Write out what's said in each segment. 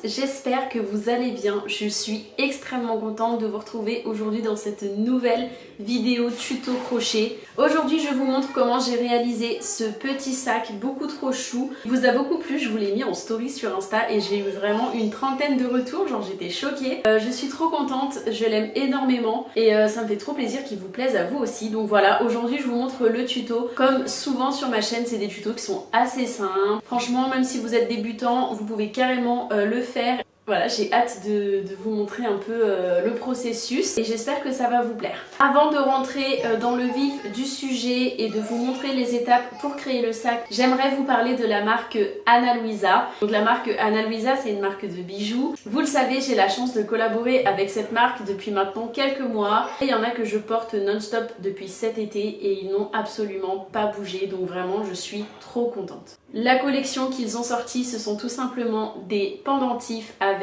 j'espère que vous allez bien. Je suis extrêmement contente de vous retrouver aujourd'hui dans cette nouvelle vidéo tuto crochet. Aujourd'hui je vous montre comment j'ai réalisé ce petit sac beaucoup trop chou. Il vous a beaucoup plu, je vous l'ai mis en story sur Insta et j'ai eu vraiment une trentaine de retours, genre j'étais choquée. Je suis trop contente, je l'aime énormément et ça me fait trop plaisir qu'il vous plaise à vous aussi. Donc voilà, aujourd'hui je vous montre le tuto. Comme souvent sur ma chaîne, c'est des tutos qui sont assez simples. Franchement, même si vous êtes débutant, vous pouvez carrément le faire. Voilà, j'ai hâte de vous montrer un peu le processus et j'espère que ça va vous plaire. Avant de rentrer dans le vif du sujet et de vous montrer les étapes pour créer le sac, j'aimerais vous parler de la marque Ana Luisa. Donc la marque Ana Luisa, c'est une marque de bijoux. Vous le savez, j'ai la chance de collaborer avec cette marque depuis maintenant quelques mois. Et il y en a que je porte non-stop depuis cet été et ils n'ont absolument pas bougé. Donc vraiment, je suis trop contente. La collection qu'ils ont sortie, ce sont tout simplement des pendentifs avec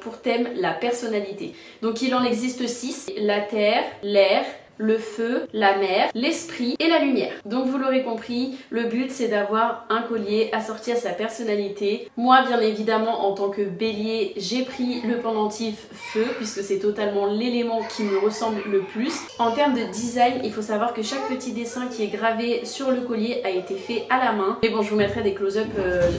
pour thème la personnalité. Donc il en existe 6, la terre, l'air, le feu, la mer, l'esprit et la lumière. Donc vous l'aurez compris, le but c'est d'avoir un collier assorti à sa personnalité. Moi bien évidemment en tant que bélier, j'ai pris le pendentif feu puisque c'est totalement l'élément qui me ressemble le plus. En termes de design, il faut savoir que chaque petit dessin qui est gravé sur le collier a été fait à la main. Mais bon, je vous mettrai des close-up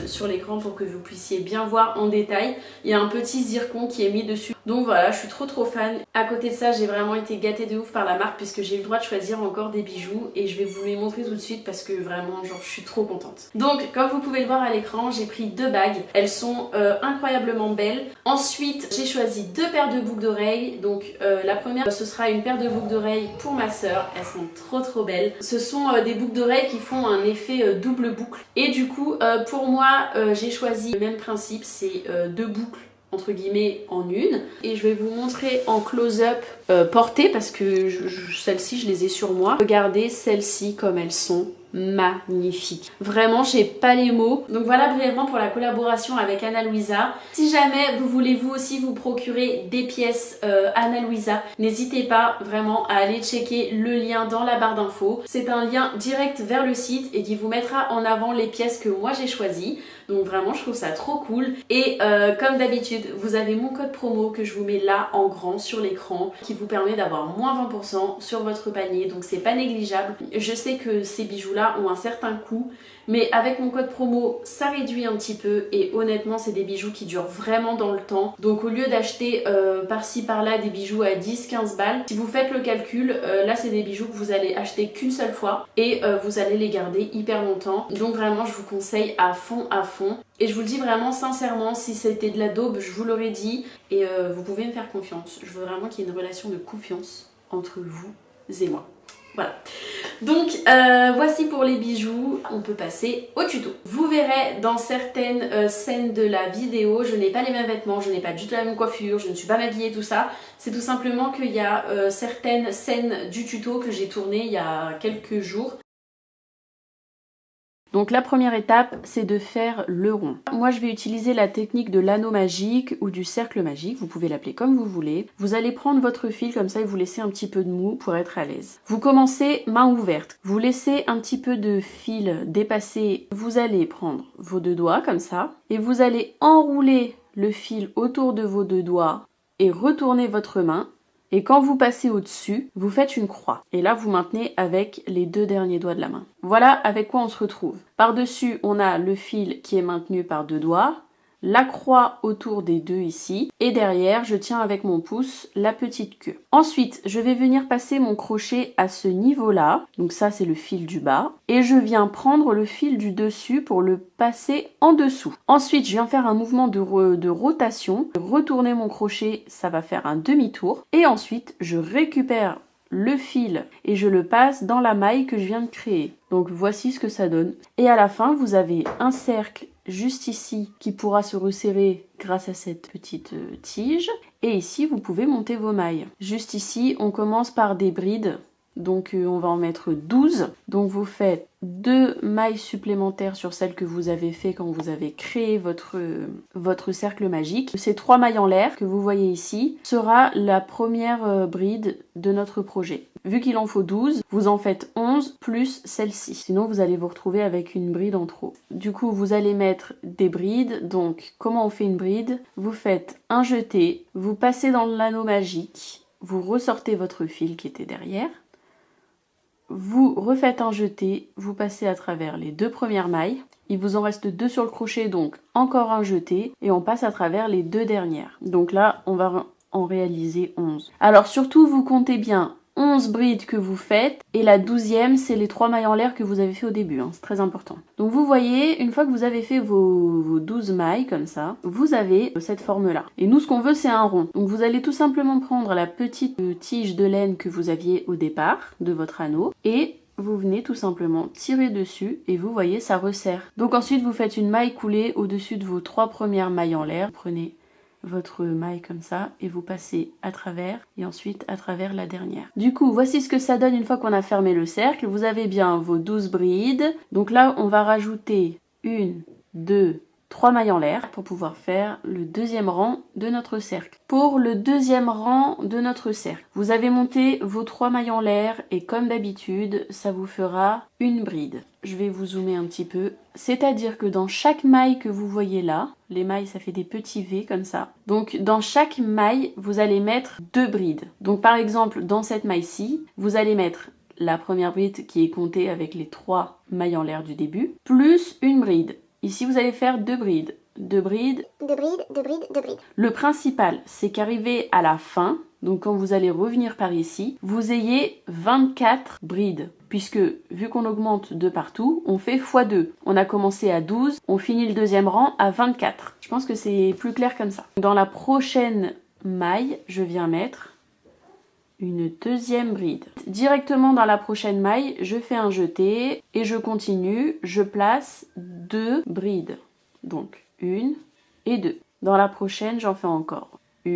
sur l'écran pour que vous puissiez bien voir en détail. Il y a un petit zircon qui est mis dessus. Donc voilà, je suis trop fan. À côté de ça, j'ai vraiment été gâtée de ouf par la marque puisque j'ai eu le droit de choisir encore des bijoux et je vais vous les montrer tout de suite parce que vraiment, genre, je suis trop contente. Donc, comme vous pouvez le voir à l'écran, j'ai pris 2 bagues. Elles sont incroyablement belles. Ensuite, j'ai choisi 2 paires de boucles d'oreilles. Donc, la première, ce sera une paire de boucles d'oreilles pour ma sœur. Elles sont trop belles. Ce sont des boucles d'oreilles qui font un effet double boucle. Et du coup, pour moi, j'ai choisi le même principe, c'est 2 boucles entre guillemets en une et je vais vous montrer en close-up portée parce que celles-ci je les ai sur moi. Regardez celles-ci comme elles sont magnifiques. Vraiment, j'ai pas les mots. Donc voilà brièvement pour la collaboration avec Ana Luisa. Si jamais vous voulez vous aussi vous procurer des pièces Ana Luisa, n'hésitez pas vraiment à aller checker le lien dans la barre d'infos. C'est un lien direct vers le site et qui vous mettra en avant les pièces que moi j'ai choisies. Donc vraiment, je trouve ça trop cool. Et comme d'habitude, vous avez mon code promo que je vous mets là en grand sur l'écran qui vous permet d'avoir moins 20% sur votre panier. Donc c'est pas négligeable. Je sais que ces bijoux-là ont un certain coût, mais avec mon code promo, ça réduit un petit peu et honnêtement, c'est des bijoux qui durent vraiment dans le temps. Donc au lieu d'acheter par-ci par-là des bijoux à 10-15 balles, si vous faites le calcul, là c'est des bijoux que vous allez acheter qu'une seule fois et vous allez les garder hyper longtemps. Donc vraiment, je vous conseille à fond. Et je vous le dis vraiment sincèrement, si c'était de la daube, je vous l'aurais dit. Et vous pouvez me faire confiance. Je veux vraiment qu'il y ait une relation de confiance entre vous et moi. Voilà. Donc voici pour les bijoux, on peut passer au tuto. Vous verrez dans certaines scènes de la vidéo, je n'ai pas les mêmes vêtements, je n'ai pas du tout la même coiffure, je ne suis pas maquillée, tout ça. C'est tout simplement qu'il y a certaines scènes du tuto que j'ai tournées il y a quelques jours. Donc la première étape, c'est de faire le rond. Moi, je vais utiliser la technique de l'anneau magique ou du cercle magique, vous pouvez l'appeler comme vous voulez. Vous allez prendre votre fil comme ça et vous laissez un petit peu de mou pour être à l'aise. Vous commencez main ouverte. Vous laissez un petit peu de fil dépasser. Vous allez prendre vos 2 doigts comme ça et vous allez enrouler le fil autour de vos 2 doigts et retourner votre main. Et quand vous passez au-dessus, vous faites une croix. Et là, vous maintenez avec les 2 derniers doigts de la main. Voilà avec quoi on se retrouve. Par-dessus, on a le fil qui est maintenu par 2 doigts, la croix autour des 2 ici, et derrière, je tiens avec mon pouce la petite queue. Ensuite, je vais venir passer mon crochet à ce niveau-là, donc ça c'est le fil du bas, et je viens prendre le fil du dessus pour le passer en dessous. Ensuite, je viens faire un mouvement de rotation, retourner mon crochet, ça va faire un demi-tour, et ensuite, je récupère le fil et je le passe dans la maille que je viens de créer. Donc voici ce que ça donne. Et à la fin, vous avez un cercle juste ici qui pourra se resserrer grâce à cette petite tige. Et ici, vous pouvez monter vos mailles. Juste ici, on commence par des brides. Donc on va en mettre 12. Donc vous faites 2 mailles supplémentaires sur celles que vous avez fait quand vous avez créé votre cercle magique. Ces 3 mailles en l'air que vous voyez ici sera la première bride de notre projet. Vu qu'il en faut 12, vous en faites 11 plus celle-ci. Sinon, vous allez vous retrouver avec une bride en trop. Du coup, vous allez mettre des brides. Donc, comment on fait une bride? Vous faites un jeté, vous passez dans l'anneau magique, vous ressortez votre fil qui était derrière, vous refaites un jeté, vous passez à travers les 2 premières mailles. Il vous en reste 2 sur le crochet, donc encore un jeté, et on passe à travers les 2 dernières. Donc là, on va en réaliser 11. Alors surtout, vous comptez bien 11 brides que vous faites, et la 12e, c'est les 3 mailles en l'air que vous avez fait au début, hein, c'est très important. Donc vous voyez, une fois que vous avez fait vos 12 mailles, comme ça, vous avez cette forme-là. Et nous, ce qu'on veut, c'est un rond. Donc vous allez tout simplement prendre la petite tige de laine que vous aviez au départ de votre anneau, et vous venez tout simplement tirer dessus, et vous voyez, ça resserre. Donc ensuite, vous faites une maille coulée au-dessus de vos 3 premières mailles en l'air. Prenez votre maille comme ça et vous passez à travers et ensuite à travers la dernière. Du coup, voici ce que ça donne une fois qu'on a fermé le cercle. Vous avez bien vos 12 brides. Donc là, on va rajouter 1, 2, 3 mailles en l'air pour pouvoir faire le deuxième rang de notre cercle. Pour le deuxième rang de notre cercle, vous avez monté vos 3 mailles en l'air et comme d'habitude, ça vous fera une bride. Je vais vous zoomer un petit peu. C'est-à-dire que dans chaque maille que vous voyez là, les mailles ça fait des petits V comme ça. Donc dans chaque maille, vous allez mettre 2 brides. Donc par exemple, dans cette maille-ci, vous allez mettre la première bride qui est comptée avec les 3 mailles en l'air du début, plus une bride. Ici, vous allez faire 2 brides. 2 brides, 2 brides, 2 brides, 2 brides. Le principal, c'est qu'arrivé à la fin, donc quand vous allez revenir par ici, vous ayez 24 brides. Puisque, vu qu'on augmente de partout, on fait x2. On a commencé à 12, on finit le deuxième rang à 24. Je pense que c'est plus clair comme ça. Dans la prochaine maille, je viens mettre une deuxième bride. Directement dans la prochaine maille, je fais un jeté et je continue, je place 2 brides. Donc 1 et 2. Dans la prochaine, j'en fais encore 1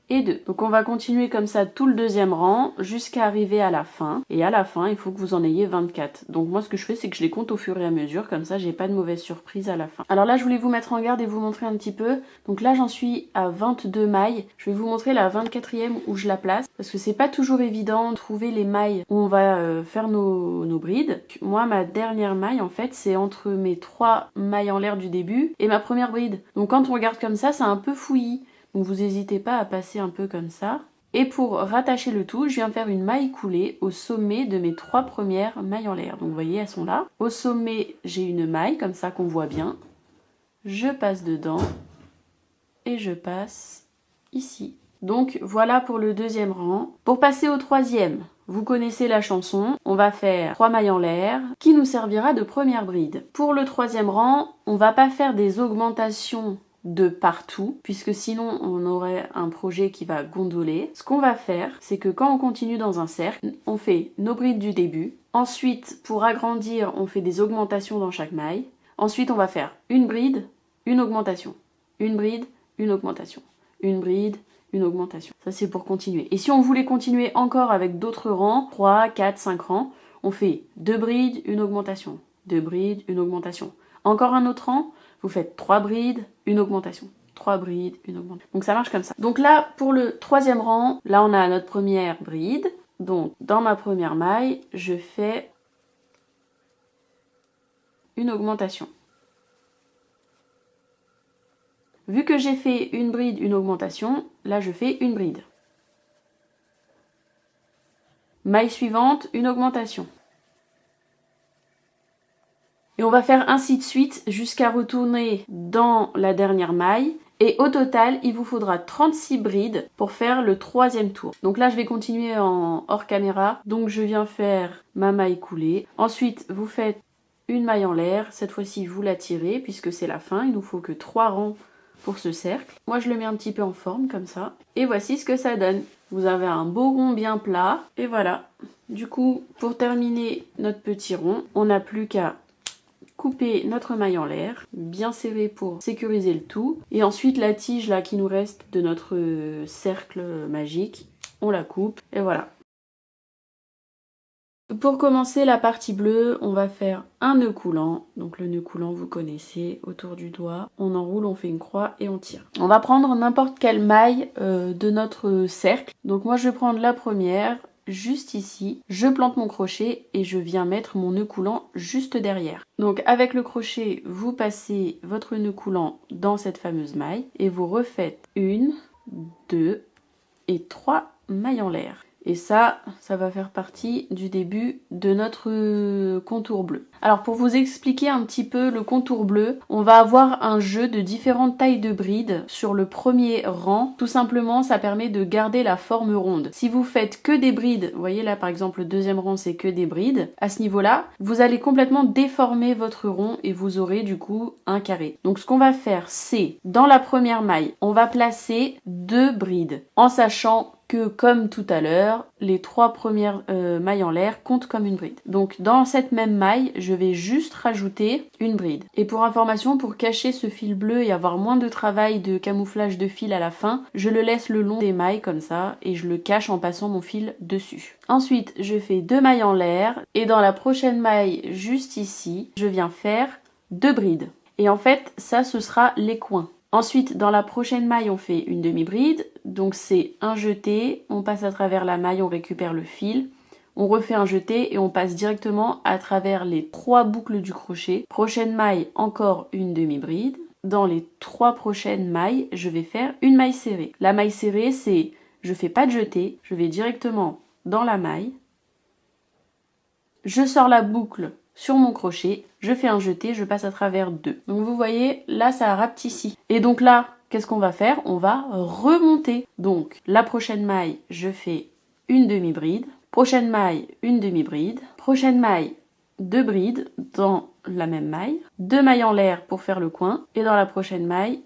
et 2. Donc on va continuer comme ça tout le deuxième rang jusqu'à arriver à la fin. Et à la fin, il faut que vous en ayez 24. Donc moi ce que je fais, c'est que je les compte au fur et à mesure, comme ça j'ai pas de mauvaise surprise à la fin. Alors là, je voulais vous mettre en garde et vous montrer un petit peu. Donc là, j'en suis à 22 mailles. Je vais vous montrer la 24e où je la place, parce que c'est pas toujours évident de trouver les mailles où on va faire nos brides. Moi, ma dernière maille, en fait, c'est entre mes 3 mailles en l'air du début et ma première bride. Donc quand on regarde comme ça, c'est un peu fouillis. Donc vous n'hésitez pas à passer un peu comme ça. Et pour rattacher le tout, je viens faire une maille coulée au sommet de mes 3 premières mailles en l'air. Donc vous voyez, elles sont là. Au sommet, j'ai une maille, comme ça qu'on voit bien. Je passe dedans et je passe ici. Donc voilà pour le deuxième rang. Pour passer au troisième, vous connaissez la chanson. On va faire 3 mailles en l'air qui nous servira de première bride. Pour le troisième rang, on va pas faire des augmentations de partout, puisque sinon on aurait un projet qui va gondoler. Ce qu'on va faire, c'est que quand on continue dans un cercle, on fait nos brides du début. Ensuite, pour agrandir, on fait des augmentations dans chaque maille. Ensuite, on va faire une bride, une augmentation. Une bride, une augmentation. Une bride, une augmentation. Ça, c'est pour continuer. Et si on voulait continuer encore avec d'autres rangs, 3, 4, 5 rangs, on fait 2 brides, une augmentation. 2 brides, une augmentation. Encore un autre rang, vous faites 3 brides, une augmentation. 3 brides, une augmentation. Donc ça marche comme ça. Donc là, pour le troisième rang, là on a notre première bride. Donc dans ma première maille, je fais une augmentation. Vu que j'ai fait une bride, une augmentation, là je fais une bride. Maille suivante, une augmentation. Et on va faire ainsi de suite jusqu'à retourner dans la dernière maille. Et au total, il vous faudra 36 brides pour faire le troisième tour. Donc là, je vais continuer en hors caméra. Donc je viens faire ma maille coulée. Ensuite, vous faites une maille en l'air. Cette fois-ci, vous la tirez puisque c'est la fin. Il nous faut que 3 rangs pour ce cercle. Moi, je le mets un petit peu en forme comme ça. Et voici ce que ça donne. Vous avez un beau rond bien plat. Et voilà. Du coup, pour terminer notre petit rond, on n'a plus qu'à couper notre maille en l'air, bien serré pour sécuriser le tout. Et ensuite la tige là qui nous reste de notre cercle magique, on la coupe et voilà. Pour commencer la partie bleue, on va faire un nœud coulant. Donc le nœud coulant, vous connaissez, autour du doigt. On enroule, on fait une croix et on tire. On va prendre n'importe quelle maille de notre cercle. Donc moi, je vais prendre la première, juste ici. Je plante mon crochet et je viens mettre mon nœud coulant juste derrière. Donc avec le crochet, vous passez votre nœud coulant dans cette fameuse maille et vous refaites 1, 2 et 3 mailles en l'air. Et ça va faire partie du début de notre contour bleu. Alors pour vous expliquer un petit peu le contour bleu, on va avoir un jeu de différentes tailles de brides sur le premier rang. Tout simplement, ça permet de garder la forme ronde. Si vous faites que des brides, vous voyez là par exemple le deuxième rang c'est que des brides, à ce niveau-là, vous allez complètement déformer votre rond et vous aurez du coup un carré. Donc ce qu'on va faire, c'est dans la première maille, on va placer 2 brides en sachant que comme tout à l'heure, les 3 premières mailles en l'air comptent comme une bride. Donc dans cette même maille, je vais juste rajouter une bride. Et pour information, pour cacher ce fil bleu et avoir moins de travail de camouflage de fil à la fin, je le laisse le long des mailles comme ça et je le cache en passant mon fil dessus. Ensuite, je fais 2 mailles en l'air et dans la prochaine maille juste ici, je viens faire 2 brides. Et en fait, ça ce sera les coins. Ensuite, dans la prochaine maille, on fait une demi-bride. Donc c'est un jeté, on passe à travers la maille, on récupère le fil. On refait un jeté et on passe directement à travers les 3 boucles du crochet. Prochaine maille, encore une demi-bride. Dans les 3 prochaines mailles, je vais faire une maille serrée. La maille serrée, c'est, je fais pas de jeté, je vais directement dans la maille. Je sors la boucle sur mon crochet, je fais un jeté, je passe à travers 2. Donc vous voyez, là ça rapetissit. Et donc là, qu'est-ce qu'on va faire? On va remonter. Donc la prochaine maille, je fais une demi-bride. Prochaine maille, une demi-bride. Prochaine maille, 2 brides dans la même maille. 2 mailles en l'air pour faire le coin. Et dans la prochaine maille,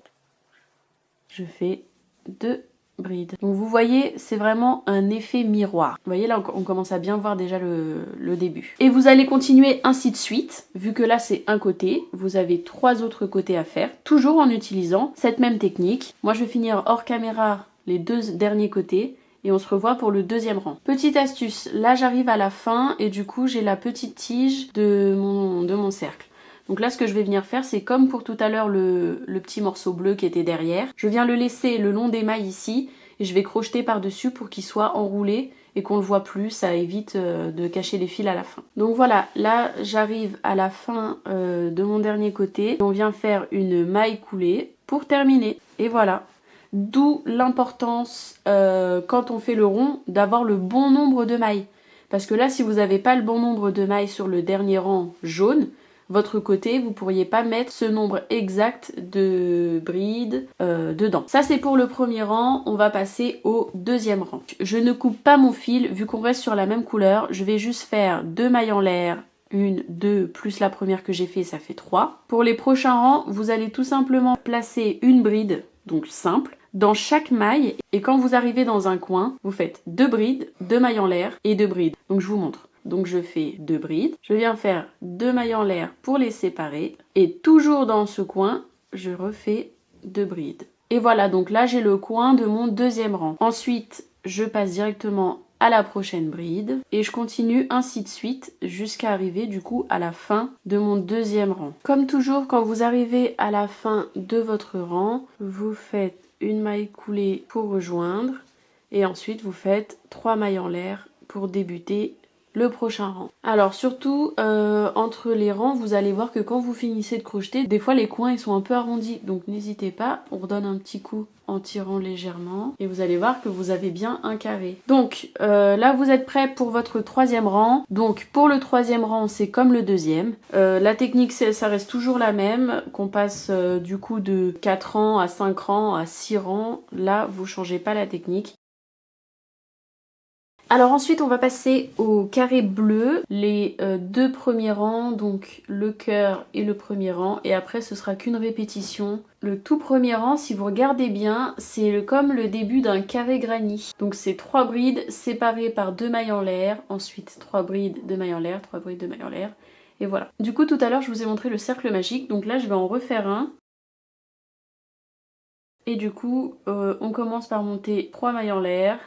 je fais 2 brides. Donc vous voyez, c'est vraiment un effet miroir. Vous voyez là, on commence à bien voir déjà le début. Et vous allez continuer ainsi de suite. Vu que là c'est un côté, vous avez 3 autres côtés à faire, toujours en utilisant cette même technique. Moi je vais finir hors caméra les 2 derniers côtés et on se revoit pour le deuxième rang. Petite astuce, là j'arrive à la fin et du coup j'ai la petite tige de mon cercle. Donc là, ce que je vais venir faire, c'est comme pour tout à l'heure le petit morceau bleu qui était derrière. Je viens le laisser le long des mailles ici et je vais crocheter par-dessus pour qu'il soit enroulé et qu'on le voit plus. Ça évite de cacher les fils à la fin. Donc voilà, là, j'arrive à la fin de mon dernier côté. On vient faire une maille coulée pour terminer. Et voilà. D'où l'importance, quand on fait le rond, d'avoir le bon nombre de mailles. Parce que là, si vous n'avez pas le bon nombre de mailles sur le dernier rang jaune, votre côté, vous pourriez pas mettre ce nombre exact de brides dedans. Ça c'est pour le premier rang, on va passer au deuxième rang. Je ne coupe pas mon fil, vu qu'on reste sur la même couleur, je vais juste faire 2 mailles en l'air, 1, 2, plus la première que j'ai fait, ça fait 3. Pour les prochains rangs, vous allez tout simplement placer une bride, donc simple, dans chaque maille, et quand vous arrivez dans un coin, vous faites 2 brides, 2 mailles en l'air et 2 brides. Donc je vous montre. Donc je fais 2 brides, je viens faire 2 mailles en l'air pour les séparer et toujours dans ce coin, je refais 2 brides. Et voilà, donc là j'ai le coin de mon deuxième rang. Ensuite, je passe directement à la prochaine bride et je continue ainsi de suite jusqu'à arriver du coup à la fin de mon deuxième rang. Comme toujours, quand vous arrivez à la fin de votre rang, vous faites une maille coulée pour rejoindre et ensuite vous faites 3 mailles en l'air pour débuter le prochain rang. Alors surtout entre les rangs, vous allez voir que quand vous finissez de crocheter, des fois les coins ils sont un peu arrondis, donc n'hésitez pas, on redonne un petit coup en tirant légèrement et vous allez voir que vous avez bien un carré. Donc là vous êtes prêts pour votre troisième rang. Donc pour le troisième rang c'est comme le deuxième. La technique ça reste toujours la même, qu'on passe du coup de 4 rangs à 5 rangs à 6 rangs. Là vous changez pas la technique. Alors ensuite on va passer au carré bleu, les 2 premiers rangs, donc le cœur et le premier rang, et après ce sera qu'une répétition. Le tout premier rang, si vous regardez bien, c'est comme le début d'un carré granit. Donc c'est 3 brides séparées par 2 mailles en l'air, ensuite 3 brides, 2 mailles en l'air, 3 brides, 2 mailles en l'air, et voilà. Du coup tout à l'heure je vous ai montré le cercle magique, donc là je vais en refaire un. Et du coup on commence par monter 3 mailles en l'air.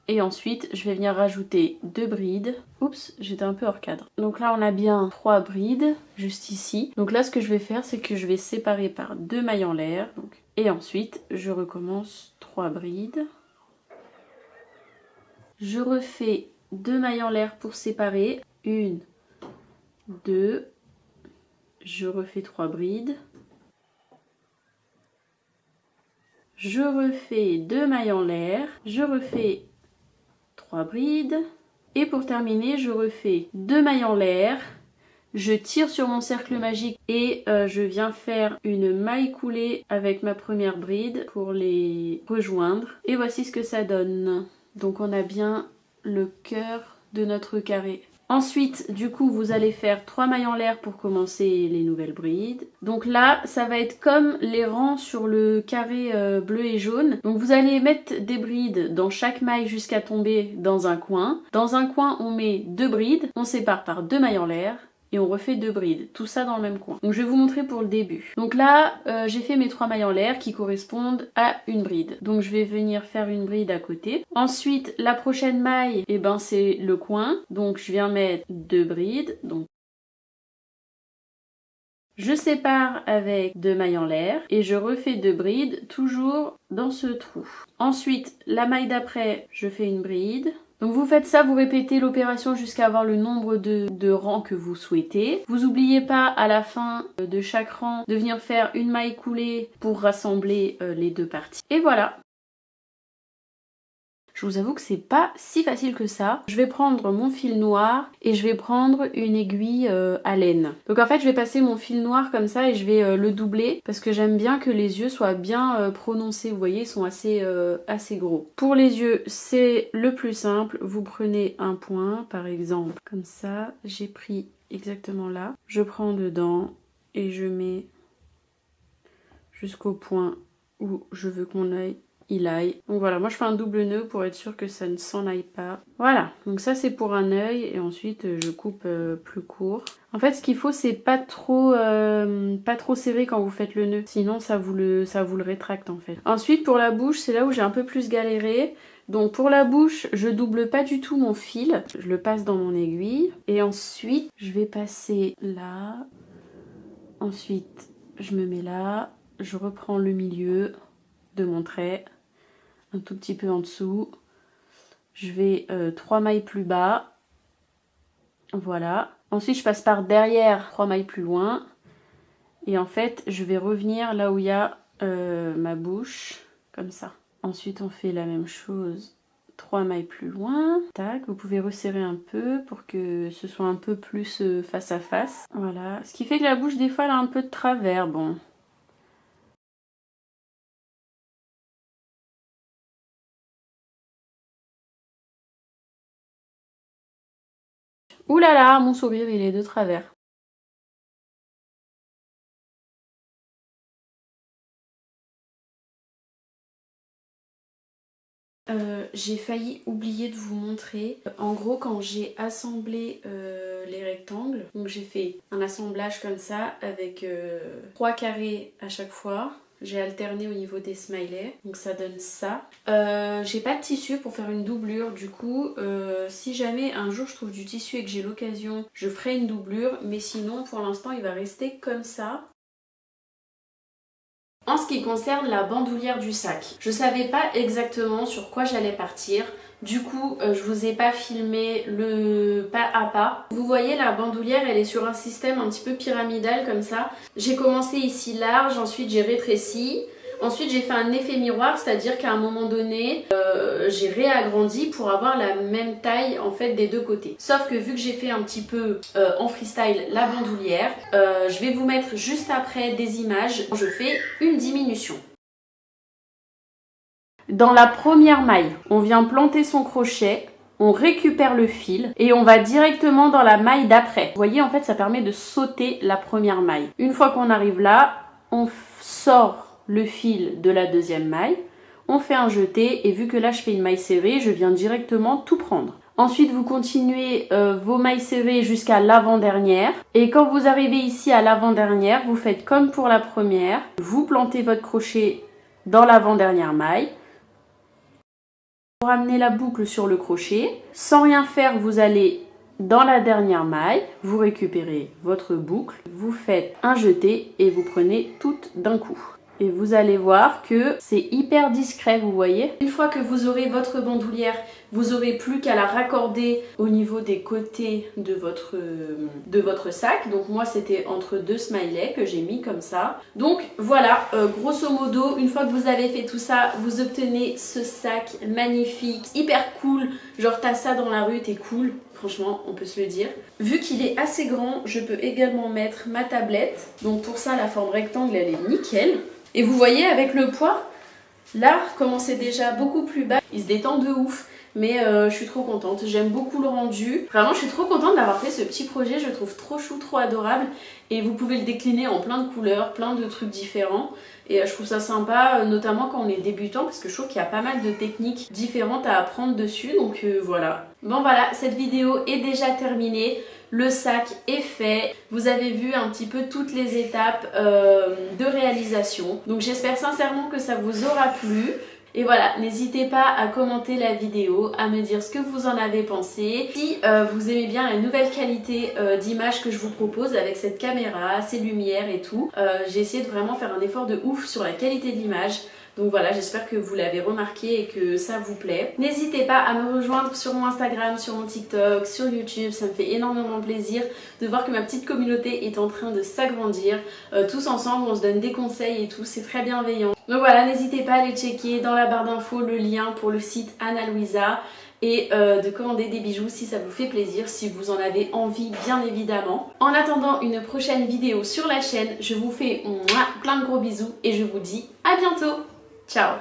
Et ensuite, je vais venir rajouter 2 brides. Oups, j'étais un peu hors cadre. Donc là, on a bien 3 brides, juste ici. Donc là, ce que je vais faire, c'est que je vais séparer par 2 mailles en l'air. Et ensuite, je recommence 3 brides. Je refais 2 mailles en l'air pour séparer. 1, 2. Je refais 3 brides. Je refais 2 mailles en l'air. Je refais 3 brides. Et pour terminer, je refais 2 mailles en l'air. Je tire sur mon cercle magique et je viens faire une maille coulée avec ma première bride pour les rejoindre. Et voici ce que ça donne. Donc on a bien le cœur de notre carré. Ensuite, du coup, vous allez faire 3 mailles en l'air pour commencer les nouvelles brides. Donc là, ça va être comme les rangs sur le carré bleu et jaune. Donc vous allez mettre des brides dans chaque maille jusqu'à tomber dans un coin. Dans un coin, on met 2 brides, on sépare par 2 mailles en l'air. Et on refait 2 brides, tout ça dans le même coin. Donc je vais vous montrer pour le début. Donc là, j'ai fait mes 3 mailles en l'air qui correspondent à une bride. Donc je vais venir faire une bride à côté. Ensuite, la prochaine maille, eh ben, c'est le coin. Donc je viens mettre 2 brides. Donc je sépare avec 2 mailles en l'air et je refais 2 brides, toujours dans ce trou. Ensuite, la maille d'après, je fais une bride. Donc vous faites ça, vous répétez l'opération jusqu'à avoir le nombre de rangs que vous souhaitez. Vous n'oubliez pas à la fin de chaque rang de venir faire une maille coulée pour rassembler les 2 parties. Et voilà. Je vous avoue que c'est pas si facile que ça. Je vais prendre mon fil noir et je vais prendre une aiguille à laine. Donc en fait je vais passer mon fil noir comme ça et je vais le doubler parce que j'aime bien que les yeux soient bien prononcés. Vous voyez, ils sont assez gros. Pour les yeux, c'est le plus simple. Vous prenez un point par exemple comme ça. J'ai pris exactement là. Je prends dedans et je mets jusqu'au point où je veux qu'on aille. Il aille. Donc voilà, moi je fais un double nœud pour être sûr que ça ne s'en aille pas. Voilà, donc ça c'est pour un œil et ensuite je coupe plus court. En fait ce qu'il faut c'est pas trop serré quand vous faites le nœud, sinon ça vous le rétracte en fait. Ensuite pour la bouche, c'est là où j'ai un peu plus galéré. Donc pour la bouche, je double pas du tout mon fil, je le passe dans mon aiguille et ensuite je vais passer là. Ensuite je me mets là, je reprends le milieu de mon trait, un tout petit peu en dessous, je vais 3 mailles plus bas, voilà. Ensuite je passe par derrière 3 mailles plus loin et en fait je vais revenir là où il y a ma bouche, comme ça. Ensuite on fait la même chose 3 mailles plus loin, tac, vous pouvez resserrer un peu pour que ce soit un peu plus face à face, voilà. Ce qui fait que la bouche des fois elle a un peu de travers, bon. Ouh là là, mon sourire il est de travers. J'ai failli oublier de vous montrer. En gros, quand j'ai assemblé les rectangles, donc j'ai fait un assemblage comme ça avec 3 carrés à chaque fois. J'ai alterné au niveau des smileys, donc ça donne ça. J'ai pas de tissu pour faire une doublure, du coup, si jamais un jour je trouve du tissu et que j'ai l'occasion, je ferai une doublure, mais sinon pour l'instant il va rester comme ça. En ce qui concerne la bandoulière du sac, je savais pas exactement sur quoi j'allais partir. Du coup, je vous ai pas filmé le pas à pas. Vous voyez, la bandoulière, elle est sur un système un petit peu pyramidal comme ça. J'ai commencé ici large, ensuite j'ai rétréci. Ensuite, j'ai fait un effet miroir, c'est-à-dire qu'à un moment donné, j'ai réagrandi pour avoir la même taille en fait des deux côtés. Sauf que vu que j'ai fait un petit peu en freestyle la bandoulière, je vais vous mettre juste après des images. Je fais une diminution. Dans la première maille, on vient planter son crochet. On récupère le fil et on va directement dans la maille d'après. Vous voyez, en fait, ça permet de sauter la première maille. Une fois qu'on arrive là, on sort le fil de la deuxième maille, on fait un jeté et vu que là je fais une maille serrée, je viens directement tout prendre. Ensuite vous continuez vos mailles serrées jusqu'à l'avant-dernière et quand vous arrivez ici à l'avant-dernière, vous faites comme pour la première, vous plantez votre crochet dans l'avant-dernière maille, Pour ramener la boucle sur le crochet, sans rien faire, vous allez dans la dernière maille, vous récupérez votre boucle, vous faites un jeté et vous prenez toutes d'un coup. Et vous allez voir que c'est hyper discret, vous voyez. Une fois que vous aurez votre bandoulière, vous aurez plus qu'à la raccorder au niveau des côtés de votre sac. Donc moi c'était entre deux smileys que j'ai mis comme ça. Donc voilà, grosso modo, une fois que vous avez fait tout ça, vous obtenez ce sac magnifique, hyper cool. Genre t'as ça dans la rue, t'es cool. Franchement, on peut se le dire. Vu qu'il est assez grand, je peux également mettre ma tablette. Donc pour ça, la forme rectangle, elle est nickel. Et vous voyez avec le poids, là, comment c'est déjà beaucoup plus bas, il se détend de ouf. Mais je suis trop contente, j'aime beaucoup le rendu. Vraiment, je suis trop contente d'avoir fait ce petit projet, je le trouve trop chou, trop adorable. Et vous pouvez le décliner en plein de couleurs, plein de trucs différents. Et je trouve ça sympa, notamment quand on est débutant, parce que je trouve qu'il y a pas mal de techniques différentes à apprendre dessus. Donc voilà. Bon voilà, cette vidéo est déjà terminée. Le sac est fait. Vous avez vu un petit peu toutes les étapes de réalisation. Donc j'espère sincèrement que ça vous aura plu. Et voilà, n'hésitez pas à commenter la vidéo, à me dire ce que vous en avez pensé. Si vous aimez bien la nouvelle qualité d'image que je vous propose avec cette caméra, ces lumières et tout, j'ai essayé de vraiment faire un effort de ouf sur la qualité de l'image. Donc voilà, j'espère que vous l'avez remarqué et que ça vous plaît. N'hésitez pas à me rejoindre sur mon Instagram, sur mon TikTok, sur YouTube. Ça me fait énormément plaisir de voir que ma petite communauté est en train de s'agrandir. Tous ensemble, on se donne des conseils et tout, c'est très bienveillant. Donc voilà, n'hésitez pas à aller checker dans la barre d'infos le lien pour le site Ana Luisa et de commander des bijoux si ça vous fait plaisir, si vous en avez envie bien évidemment. En attendant une prochaine vidéo sur la chaîne, je vous fais plein de gros bisous et je vous dis à bientôt. Ciao!